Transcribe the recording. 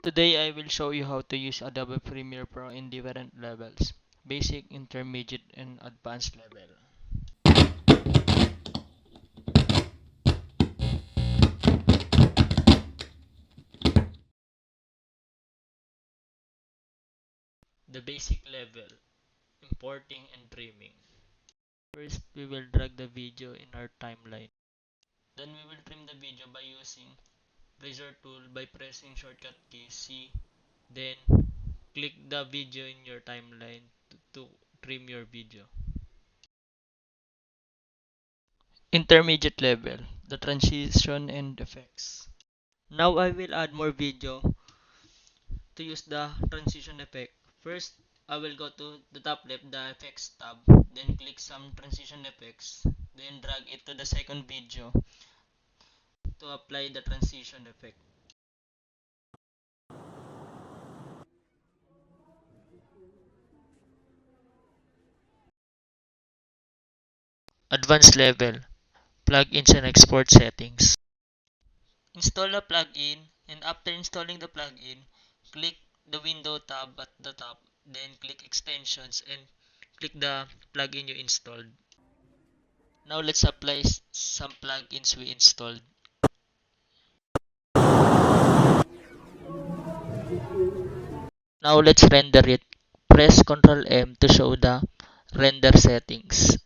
Today I will show you how to use Adobe Premiere Pro in different levels, basic, intermediate, and advanced level. The basic level, importing and trimming. First, we will drag the video in our timeline. Then we will trim the video by using razor tool by pressing shortcut key C. Then click the video in your timeline to trim your video. Intermediate level, the transition and effects. Now I will add more video to use the transition effect. First, I will go to the top left, the effects tab, then click some transition effects, then drag it to the second video to apply the transition effect. Advanced level, plugins and export settings. Install a plugin, and after installing the plugin, click the window tab at the top, then click extensions and click the plugin you installed. Now let's apply some plugins we installed. Now let's render it. Press Ctrl M to show the render settings.